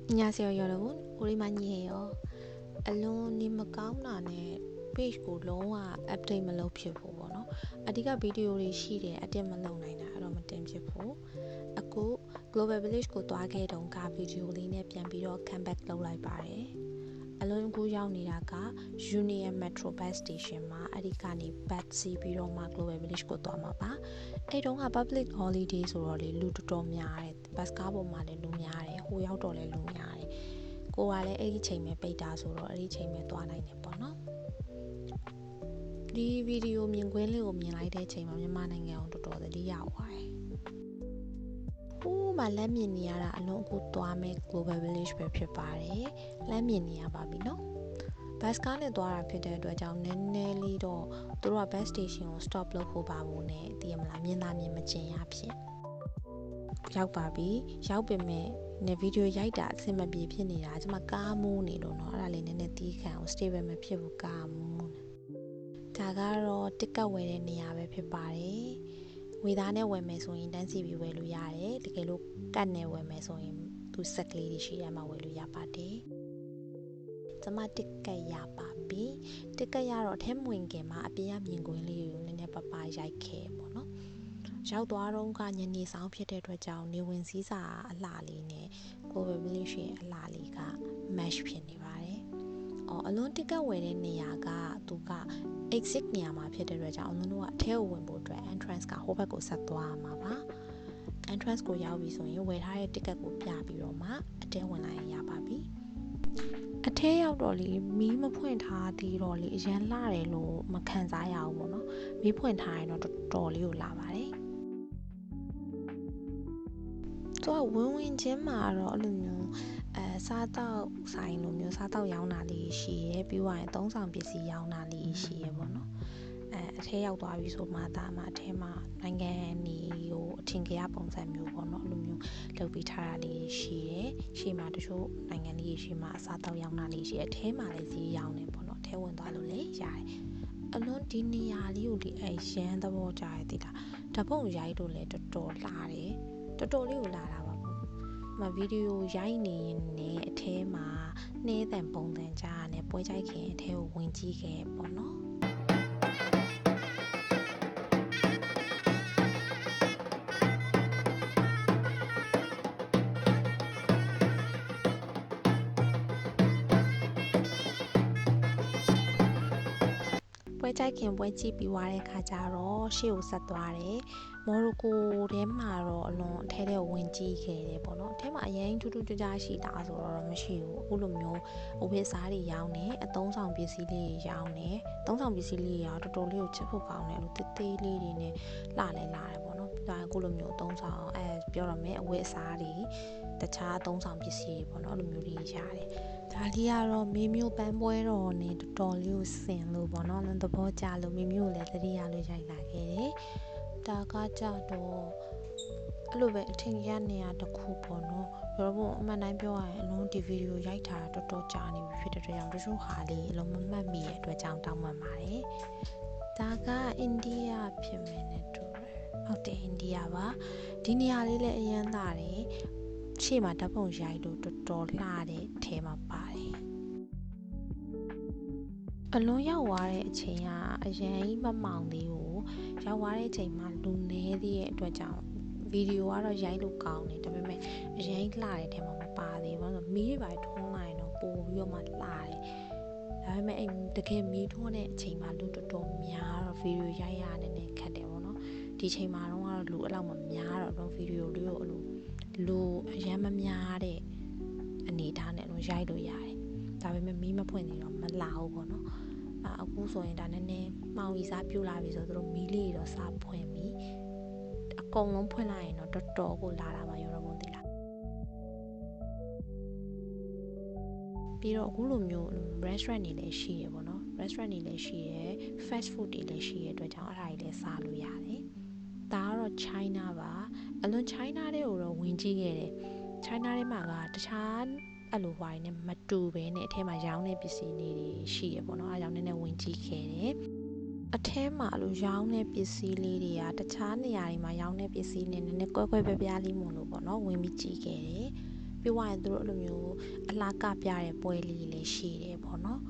안녕하세요 여러분 오랜만이에요. 알론 님 account page ကိုလုံးဝ update မလုပ်ဖြစ်ဘူးပေါ့နော်အဓိကဗီဒီယိုတွေရှိတယ်အတက်မလုပ်နိုင်တာအဲ့တော့မတင်ဖြစ်ဘူးအခု Global Village ကိုတွားခဲ့တုန်းကဗီဒီယိုလေးနဲ့ပြန်ပြီးတော့ comeback လုပ်လိုက်ပါတယ်အလုံးကိုရောက်နေတာက Union Metro Bus Station မှာအဲ့ဒီကနေ bus စီးပြီးတော့မှ Global Village ကိုသွားမှာပါအဲ့တုန်းက public holiday ဆိုတော့လေလူတော်တော်များတယ် bus ကားပေါ်မှာလည်းလူများတယ်ဟိုရောက်တော့လည်းလူများတယ်ကိုကလည်းအဲ့ဒီချိန်ပဲပိတ်တာဆိုတော့အဲ့ဒီချိန်ပဲသွားနိုင်တယ်ပေါ့နော်ဒီဗီဒီယိုမြင်ကွင်းလေးကိုမြင်လိုက်တဲ့ချိန်မှာမြန်မာနိုင်ငံအောင်တော်တော်သတိရသွားတယ်ဟိုးမှာလက်မြင်နေရတာအလုံးအခုသွားမဲ့ Global Village ပဲဖြစ်ပါတယ်လက်မြင်နေရပါပြီနော်ဘတ်ကားနဲ့သွားတာဖြစ်တဲ့အတွက်ကြောင့်နည်းနည်းလေးတော့သူတို့က bus station ကို stop လုပ်ဖို့ပါဘူးနဲ့သိရမလားမြင်သာမြင်မကျင်ရဖြစ်ရောက်ပါပြီရောက်ပေမဲ့နေဗီဒီယိုရိုက်တာအဆင်မပြေဖြစ်နေတာကျွန်မကားမိုးနေလို့เนาะအဲ့ဒါလေးနည်းနည်းတီးခံအောင် stable မဖြစ်ဘူးကားမိုးဒါကတော့တစ်ကတ်ဝယ်တဲ့နေရာပဲဖြစ်ပါတယ်ငွေသားနဲ့ဝယ်မယ်ဆိုရင်တန်းစီပြီးဝယ်လို့ရတယ်တကယ်လို့ကတ်နဲ့ဝယ်မယ်ဆိုရင်သူဆက်ကလေးတွေရှိတယ်မှာဝယ်လို့ရပါတယ်ကျွန်မတစ်ကတ်ရပါပြီတစ်ကတ်ရတော့အထက်ဝင်ခင်မှာအပြင်ကမြင်ကွင်းလေးကိုနည်းနည်းပပရိုက်ခဲ့ပေါ့နော်ရောက်သွားတော့ကညနေဆောင်ဖြစ်တဲ့အတွက်ကြောင့်နေဝင်စည်းစာအလှလေးနဲ့ Global Village ရဲ့အလှလေးက match ဖြစ်နေပါတယ်အလွန်တစ်ကတ်ဝယ်တဲ့နေရာကသူက exit နေရာမှာဖြစ်တဲ့အတွက်ကြောင့်အလွန်တို့ကအထဲကိုဝင်ဖို့အတွက် entrance ကဟိုဘက်ကိုဆက်သွားမှာပါ entrance ကိုရောက်ပြီဆိုရင်ဝယ်ထားတဲ့ ticket ကိုပြပြီးတော့မှအထဲဝင်လာရင်ရပါပြီအထဲရောက်တော့လေမီးမဖွင့်ထားသေးတော့လေအရန်လှတယ်လို့မခံစားရဘူးပေါ့နော်မီးဖွင့်ထားရင်တော့တော်တော်လေးကိုလှပါတယ်သူကဝင်ချင်းမှာတော့အဲ့လိုမျိုးစားတော့ဆိုင်လိုမျိုးစားတော့ရောင်းတာလေးရှိရဲပြီးသွားရင်သုံးဆောင်ပစ္စည်းရောင်းတာလေးရှိရဲပေါ့နော်အထဲရောက်သွားပြီဆိုမှဒါမှအထဲမှာနိုင်ငံနေကိုအထင်ကြီးပုံစံမျိုးပေါ့နော်အဲ့လိုမျိုးလုပ်ပြီးထားတာလေးရှိရဲရှေ့မှာတချို့နိုင်ငံလေးရှေ့မှာစားတော့ရောင်းတာလေးရှိရဲအထဲမှာလည်းဈေးရောင်းနေပေါ့နော်အထဲဝင်သွားလို့လည်းရတယ်အလွန်ဒီနေရာလေးကိုဒီရန်သဘောကြားရသေးတာဓပုံရိုက်လို့လည်းတော်တော်လှတယ်တော်တော်လေးကိုလာတာပါပေါ့မဗီဒီယိုရိုက်နေရင်လည်းအထဲမှာနှဲတန်ပုံတန်ကြားနဲ့ပွဲကြိုက်ခင်အထဲကိုဝင်ကြည့်ခဲ့ပေါ့နော်ပွဲကြိုက်ခင်ပွဲကြည့်ပြီးသွားတဲ့ခါကျတော့ရှေ့ကိုဆက်သွားတယ်မော်ရိုကိုထဲမှာတော့အလွန်အထဲထဲဝင်ကြည့်ခဲ့တယ်ပေါ့နော်အထဲမှာအရင်ထူးထူးခြားခြားရှိတာဆိုတော့မရှိဘူးအခုလိုမျိုးအဝတ်စားတွေရောင်းနေအသုံးဆောင်ပစ္စည်းလေးတွေရောင်းနေသုံးဆောင်ပစ္စည်းလေးရောတော်တော်လေးကိုချစ်ဖို့ကောင်းတယ်လို့တေးသေးလေးတွေနဲ့လှလဲလာတယ်ပေါ့နော်ပြီးတော့အခုလိုမျိုးအသုံးဆောင်ပြောရမယ်အဝတ်အစားတွေတခြားအသုံးဆောင်ပစ္စည်းတွေပေါ့နော်အဲ့လိုမျိုးတွေရတယ်ဒါလေးကတော့မေမျိုးပန်းပွဲတော်နဲ့တော်တော်လေးကိုဆင်လို့ပေါ့နော်သဘောကျလို့မေမျိုးကိုလည်းသတိရလို့ရိုက်လာခဲ့တယ်ဒါကကြတော့အဲ့လိုပဲအထင်ကြီးနေရတစ်ခုပေါ့နော်ပြောဖို့အမှန်တိုင်းပြောရရင်အလုံးဒီဗီဒီယိုရိုက်တာတော်တော်ကြာနေပြီဖြစ်တဲ့အတွက်ကြောင့်တချို့ဟာလေးအလုံးမမှတ်မိတဲ့အတွက်ကြောင့်တောင်းပန်ပါတယ်ဒါကအိန္ဒိယဖြစ်မယ်နဲ့တူတယ်ဟုတ်တယ်အိန္ဒိယပါဒီနေရာလေးလည်းအရန်သာတယ်ရှေ့မှာဓပုံရိုက်လို့တော်တော်လှတဲ့အထဲမှာပါတယ်အလွန်ရောက်သွားတဲ့အချိန်ကအရင်မမောင်သေးဘူးရောက်သွားတဲ့အချိန်မှာလူနေသေးတဲ့အတွက်ကြောင့်ဗီဒီယိုကတော့ရိုက်လို့ကောင်းတယ်ဒါပေမဲ့အရင်လှတဲ့အထဲမှာမပါသေးဘူးဆိုမီးတွေပါထွန်းလိုက်တော့ပို့ပြီးတော့မှလှတယ်ဒါပေမဲ့အဲ့တကယ်မီးထွန်းတဲ့အချိန်မှာလူတော်တော်များတော့ဗီဒီယိုရိုက်ရတဲ့နဲ့ခက်တယ်ပေါ့နော်ဒီချိန်မှာတော့လူအဲ့လောက်မများတော့ဗီဒီယိုလေးကိုအဲ့လိုလူအရန်မများတဲ့အနေထားနဲ့တော့ရိုက်လို့ရတယ်ဒါပေမဲ့မီးမဖွင့်နေတော့မလာဘူးပေါ့နော်အခုဆိုရင်ဒါနည်းနည်းမှောင်ရီစားပြူလာပြီဆိုတော့မီးလေးတော့စားဖွင့်ပြီအကုန်လုံးဖွင့်လိုက်ရင်တော့တော်တော်ကိုလာတာပါရောတော့ဘုံသေးလားပြီးတော့အခုလိုမျိုး restaurant တွေလည်းရှိရပေါ့နော် restaurant တွေလည်းရှိရ fast food တွေလည်းရှိရအတွက်ကြောင့်အဲ့ဒါတွေလည်းစားလို့ရတယ်ဒါကတော့ China ပါအလွန် China တွေကိုတော့ဝင်ကြည့်ခဲ့တယ် China ထဲမှာကတခြားအဲ့လိုဟွာနေမတူပဲနဲ့အထဲမှာရောင်းတဲ့ပစ္စည်းလေးတွေရှိရပေါ့နော်အားကြောင့်နည်းနည်းဝင်ကြည့်ခဲ့တယ်အထဲမှာအဲ့လိုရောင်းတဲ့ပစ္စည်းလေးတွေကတခြားနေရာတွေမှာရောင်းတဲ့ပစ္စည်းနဲ့နည်းနည်းကွဲကွဲပြားပြားလေးမို့လို့ပေါ့နော်ဝင်ပြီးကြည့်ခဲ့တယ် ပြီးသွားရင်သူတို့အဲ့လိုမျိုးအလားကပြတဲ့ပွဲလေးလည်းရှိတယ်ပေါ့နော်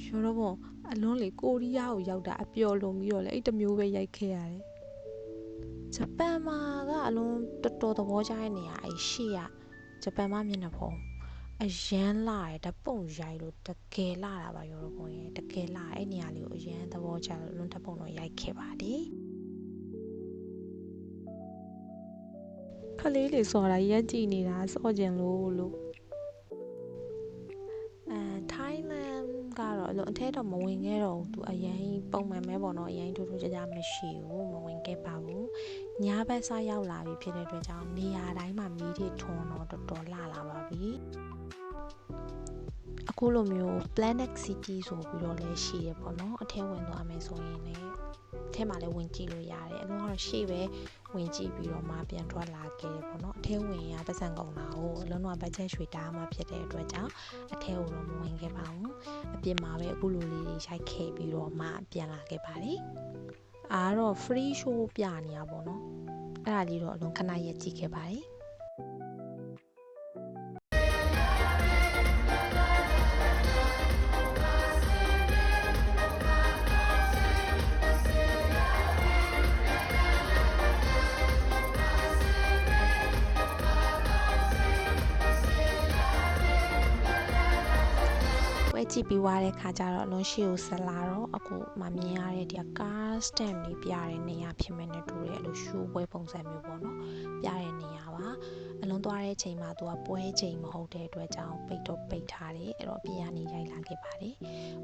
ရောတော့ပေါ့အလွန်လေကိုရီးယားကိုရောက်တာအပျော်လွန်ပြီးတော့လေအဲ့တမျိုးပဲရိုက်ခဲ့ရတယ်ဂျပန်မှာကအလွန်တော်သဘောကျတဲ့နေရာအဲ့ရှေ့ကဂျပန်မှာမျက်နှာဖုံးအရန်လာတယ်ဓပုံရိုက်လို့တကယ်လာတာပါရောတော့ဘုံရဲ့တကယ်လာအဲ့နေရာလေးကိုအရန်သဘောကျလို့လွန်ဓပုံတော့ရိုက်ခဲ့ပါတယ်ခလေးလေးဆိုတာရက်ကြည့်နေတာစော့ကျင်လို့ထိုင်းလန်ကတော့အလုံးအထဲတော့မဝင်ခဲ့တော့ဘူးသူအရင်ပုံမှန်ပဲပေါ့နော်အရင်ထူးထူးခြားခြားမရှိဘူးမဝင်ခဲ့ပါဘူးညဘက်စားရောက်လာပြီဖြစ်တဲ့အတွက်ကြောင့်နေရာတိုင်းမှာမီးတွေထွန်းတော့တော်တော်လာပါပြီအခုလိုမျိုး Planet City ဆိုပြီးတော့လည်းရှိရပေါ့နော်အထဲဝင်သွားမယ်ဆိုရင်လည်းအထဲမှာလည်းဝင်ကြည့်လို့ရတယ်အလုံးကတော့ရှေ့ပဲဝင်ကြည့်ပြီးတော့မှပြန်ထွက်လာခဲ့တယ်ပေါ့နော်အထဲဝင်ရပတ်စံကုန်တာကိုအလုံးတော့ဘတ်ဂျက်ရွှေတားမှဖြစ်တဲ့အတွက်ကြောင့်အထဲကိုတော့မဝင်ခဲ့ပါဘူးအပြင်မှာပဲအခုလိုလေးတွေရိုက်ခဲ့ပြီးတော့မှပြန်လာခဲ့ပါတယ်အားတော့ free show ပြနေရပေါ့နော်အဲ့ဒါလေးတော့အလုံးခဏရက်ကြည့်ခဲ့ပါတယ်ကြည့်ပြီးွားတဲ့ခါကျတော့အလုံးရှိကိုဆက်လာတော့အခုမမြင်ရတဲ့ဒီကားစတမ်လေးပြတဲ့နေရာဖြစ်မယ်နဲ့တူတယ်အဲ့လိုရှိုးပွဲပုံစံမျိုးပေါ့နော်ပြတဲ့နေရာပါအလုံးသွားတဲ့ချိန်မှာသူကပွဲချိန်မဟုတ်တဲ့အတွက်ကြောင့်ပိတ်ထားတယ်အဲ့တော့အပြင်ကနေရိုက်လာခဲ့ပါတယ်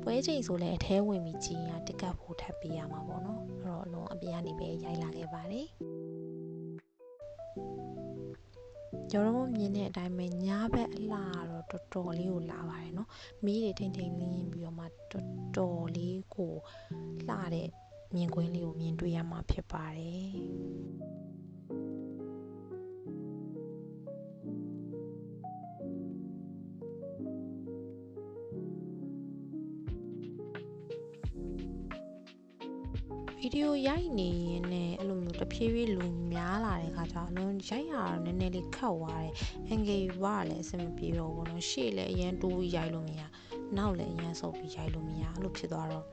ပွဲချိန်ဆိုလည်းအထဲဝင်ပြီးကြည့်ရတက်ကတ်ဖို့ထပ်ပေးရမှာပေါ့နော်အဲ့တော့အလုံးအပြင်ကနေပဲရိုက်လာခဲ့ပါတယ်ကျော်တော့မြင်တဲ့အတိုင်းပဲညဘက်အလားတော့တော်တော်လေးကိုလာပါတယ်เนาะမီးတွေထိန်ထိန်လင်းပြီးတော့မှတော်တော်လေးကိုလှတဲ့မြင်ကွင်းလေးကိုမြင်တွေ့ရမှာဖြစ်ပါတယ်ဗီဒီယိုရိုက်နေရင်လည်းအဲ့လိုမျိုးတဖြည်းဖြည်းလူများလာတဲ့ခါကျတော့အလုံးရိုက်ရတော့နည်းနည်းလေးခတ်သွားတယ်အင်္ဂေဘာလည်းအဆင်မပြေတော့ဘူးနော်ရှေ့လည်းအရင်တိုးပြီးရိုက်လို့မရနောက်လည်းအရင်ဆုပ်ပြီးရိုက်လို့မရအဲ့လိုဖြစ်သွားတော့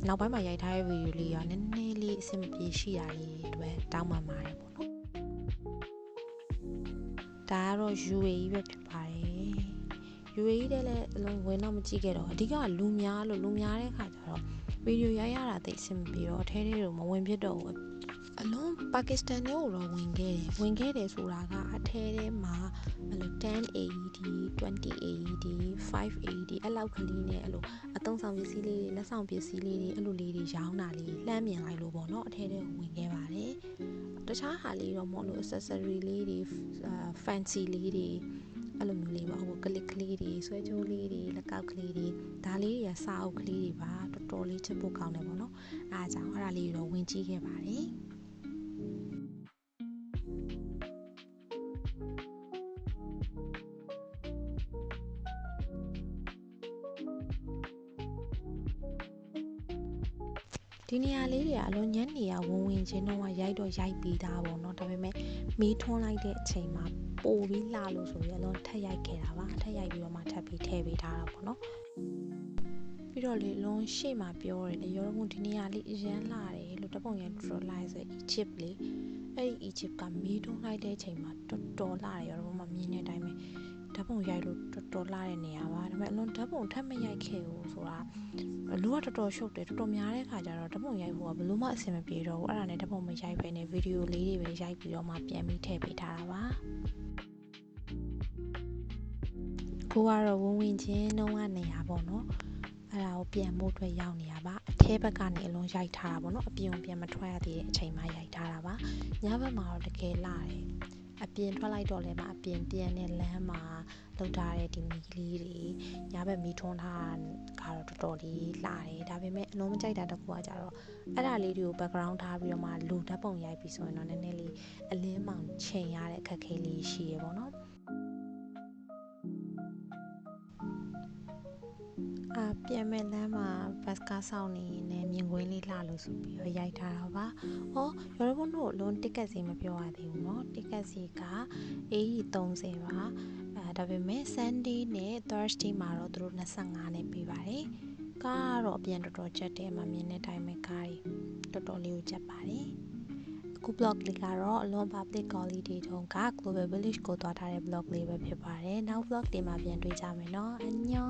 နောက်ပိုင်းမှာရိုက်ထားတဲ့ဗီဒီယိုလေးကနည်းနည်းလေးအဆင်မပြေရှိတာလေးတွေတောင်းပန်ပါတယ်ပေါ့နော်ဒါကတော့ UAE ပဲဖြစ်ပါတယ် UAE တဲ့လည်းအလုံးဝင်တော့မကြည့်ခဲ့တော့အဓိကလူများတဲ့ခါကျတော့ဗီဒီယိုရိုက်ရတာသိအဆင်မပြေတော့အထဲထဲတော့မဝင်ဖြစ်တော့ဘူးအလုံးပါကစ္စတန်နဲ့တော့ဝင်ခဲ့တယ်ဆိုတာကအထဲထဲမှာအဲ့လို 10AED 20AED 5AED အဲ့လောက်ကလေးနဲ့အဲ့လိုအသုံးဆောင်ပစ္စည်းလေးတွေလက်ဆောင်ပစ္စည်းလေးတွေအဲ့လိုလေးတွေရောင်းတာလေးလှမ်းမြင်လိုက်လို့ပေါ့နော်အထဲထဲကိုဝင်ခဲ့ပါတယ်တခြားဟာလေးတော့မဟုတ်လို့ accessory လေးတွေfancy လေးတွေအဲ့လိုမျိုးလေးပါဟိုကလစ်ကလေးတွေဆွဲကြိုးလေးတွေလက်ကောက်ကလေးတွေဒါလေးတွေကစာအုပ်ကလေးတွေပါတော်တော်လေးချစ်ဖို့ကောင်းတယ်ပေါ့နော်အားကြောင့်အဲ့ဒါလေးတော့ဝင်ကြည့်ခဲ့ပါတယ်ဒီနေရာလေးတွေကအလုံးညံ့နေရဝင်ချင်းတော့ရိုက်ပြီးသားပေါ့နော်ဒါပေမဲ့မီးထွန်းလိုက်တဲ့အချိန်မှာပိုပြီးလှလို့ဆိုပြီးအလုံးထက်ရိုက်ခဲ့တာပါထက်ရိုက်ပြီးတော့မှထပ်ပြီးထည့်ပေးထားတာပေါ့နော်ပြီးတော့လေလုံးရှေ့မှာပြောတယ်လေရောတော့ဒီနေရာလေးအရန်လာတယ်လို့တပုံရ draw လိုက်ဆို Egypt လေအဲ့ဒီ Egypt ကမီးထွန်းလိုက်တဲ့အချိန်မှာတော်တော်လာတယ်ရောတော့မှမြင်တဲ့အတိုင်းပဲဓာတ်ပုံရိုက်လို့တော်တော်လာတဲ့နေရာပါဒါပေမဲ့အလုံးဓာတ်ပုံထပ်မရိုက်ခဲ့ဘူးဆိုတာလူကတော်တော်ရှုပ်တယ်တော်တော်များတဲ့ခါကျတော့ဓာတ်ပုံရိုက်ဖို့ကဘယ်လိုမှအဆင်မပြေတော့ဘူးအဲ့ဒါနဲ့ဓာတ်ပုံမရိုက်ပဲနဲ့ဗီဒီယိုလေးတွေပဲရိုက်ပြီးတော့မှပြန်ပြီးထည့်ပေးထားတာပါကိုကတော့ဝင်ချင်းနှုံးကနေရပေါ့နော်အဲ့ဒါကိုပြန်ဖို့အတွက်ရောက်နေရပါအထဲဘက်ကနေအလုံးရိုက်ထားတာပေါ့နော်အပြင်ပြန်မထွက်ရသေးတဲ့အချိန်မှရိုက်ထားတာပါညဘက်မှာတော့တကယ်လာတယ်အပြင်ထွက်လိုက်တော့လည်းမအပြင်ပြန်တဲ့လမ်းမှာလောက်ထားတဲ့ဒီမီးလေးတွေညဘက်မီးထွန်းထားကတော့တော်တော်လေးလှတယ်ဒါပေမဲ့အလုံးမကြိုက်တာတကူကကြတော့အဲ့ဒါလေးတွေကို background ထားပြီးတော့မှလူဓာတ်ပုံရိုက်ပြီးဆိုရင်တော့နည်းနည်းလေးအလင်းမောင်ချိန်ရတဲ့အခက်အခဲလေးရှိရပေါ့နော်ပြန်မဲ့လမ်းမှာဘတ်ကားဆောင်နေနေမြင်ကွင်းလေးလှလို့ဆိုပြီးတော့ရိုက်ထားတာပါ။ရောရဘုံတို့အလုံးတစ်ကက်စီမပြောရသေးဘူးเนาะ။တစ်ကက်စီကAE30ပါ ဒါပေမဲ့ Sunday နဲ့ Thursday မှာတော့သူတို့25နဲ့ပေးပါတယ်ကားကတော့အပြန်တော်တော်ကျက်တယ်မှာမြင်တဲ့အတိုင်းပဲကားတွေတော်တော်လေးကိုကျက်ပါတယ်အခု blog လေးကတော့အလွန် public holiday တုန်းက Global Village ကိုသွားထားတဲ့ blog လေးပဲဖြစ်ပါတယ်နောက် blog တွေမှာပြန်တွေ့ကြမယ်နော်အညော